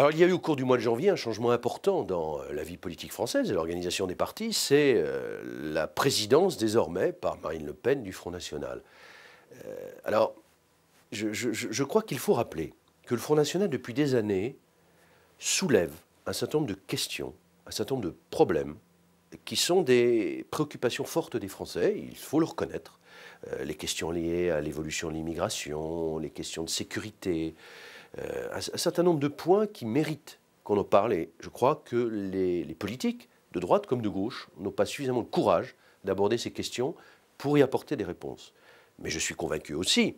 Alors, il y a eu au cours du mois de janvier un changement important dans la vie politique française et l'organisation des partis. C'est la présidence désormais par Marine Le Pen du Front National. Alors, je crois qu'il faut rappeler que le Front National, depuis des années, soulève un certain nombre de questions, un certain nombre de problèmes qui sont des préoccupations fortes des Français, il faut le reconnaître. Les questions liées à l'évolution de l'immigration, les questions de sécurité, un certain nombre de points qui méritent qu'on en parle. Et je crois que les politiques, de droite comme de gauche, n'ont pas suffisamment de courage d'aborder ces questions pour y apporter des réponses. Mais je suis convaincu aussi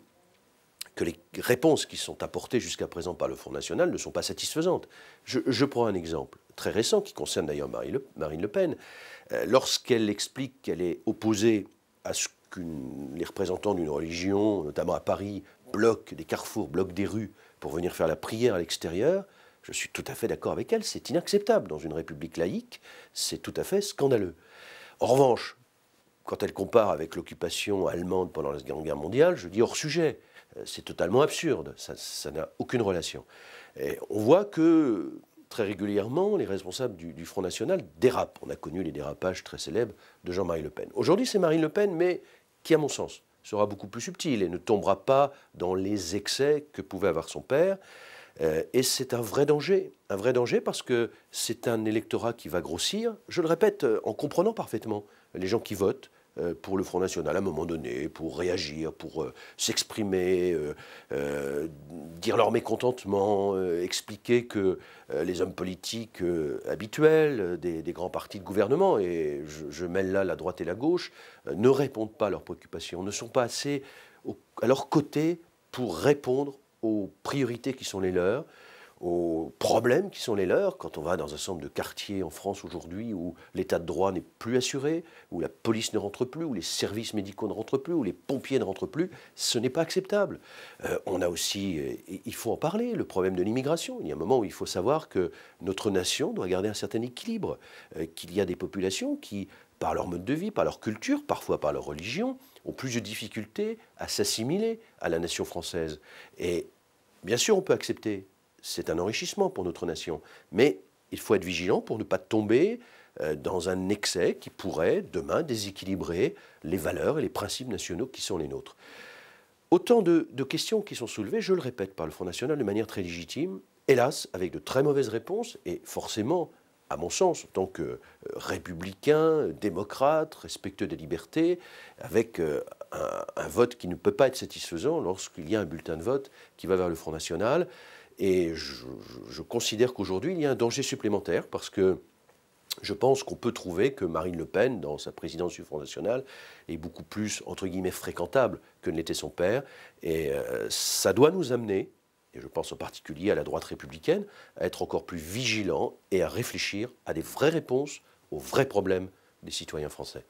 que les réponses qui sont apportées jusqu'à présent par le Front National ne sont pas satisfaisantes. Je prends un exemple très récent qui concerne d'ailleurs Marine Le Pen. Lorsqu'elle explique qu'elle est opposée à ce que les représentants d'une religion, notamment à Paris, bloquent des carrefours, bloquent des rues pour venir faire la prière à l'extérieur, je suis tout à fait d'accord avec elle, c'est inacceptable dans une république laïque, c'est tout à fait scandaleux. En revanche, quand elle compare avec l'occupation allemande pendant la Seconde Guerre mondiale, je dis hors sujet. C'est totalement absurde, ça n'a aucune relation. Et on voit que très régulièrement, les responsables du Front National dérapent. On a connu les dérapages très célèbres de Jean-Marie Le Pen. Aujourd'hui, c'est Marine Le Pen, mais qui, à mon sens, sera beaucoup plus subtile et ne tombera pas dans les excès que pouvait avoir son père. Et c'est un vrai danger parce que c'est un électorat qui va grossir, je le répète, en comprenant parfaitement les gens qui votent pour le Front National à un moment donné, pour réagir, pour s'exprimer, dire leur mécontentement, expliquer que les hommes politiques habituels des grands partis de gouvernement, et je mêle là la droite et la gauche, ne répondent pas à leurs préoccupations, ne sont pas assez à leur côté pour répondre aux priorités qui sont les leurs, aux problèmes qui sont les leurs, quand on va dans un certain nombre de quartiers en France aujourd'hui où l'état de droit n'est plus assuré, où la police ne rentre plus, où les services médicaux ne rentrent plus, où les pompiers ne rentrent plus, ce n'est pas acceptable. On a aussi, il faut en parler, le problème de l'immigration. Il y a un moment où il faut savoir que notre nation doit garder un certain équilibre, qu'il y a des populations qui, par leur mode de vie, par leur culture, parfois par leur religion, ont plus de difficultés à s'assimiler à la nation française. Et bien sûr, on peut accepter. C'est un enrichissement pour notre nation. Mais il faut être vigilant pour ne pas tomber dans un excès qui pourrait, demain, déséquilibrer les valeurs et les principes nationaux qui sont les nôtres. Autant de questions qui sont soulevées, je le répète, par le Front National de manière très légitime, hélas, avec de très mauvaises réponses, et forcément, à mon sens, en tant que républicain, démocrate, respectueux des libertés, avec un vote qui ne peut pas être satisfaisant lorsqu'il y a un bulletin de vote qui va vers le Front National. Et je considère qu'aujourd'hui, il y a un danger supplémentaire parce que je pense qu'on peut trouver que Marine Le Pen, dans sa présidence du Front National, est beaucoup plus, entre guillemets, fréquentable que ne l'était son père. Et ça doit nous amener, et je pense en particulier à la droite républicaine, à être encore plus vigilants et à réfléchir à des vraies réponses aux vrais problèmes des citoyens français.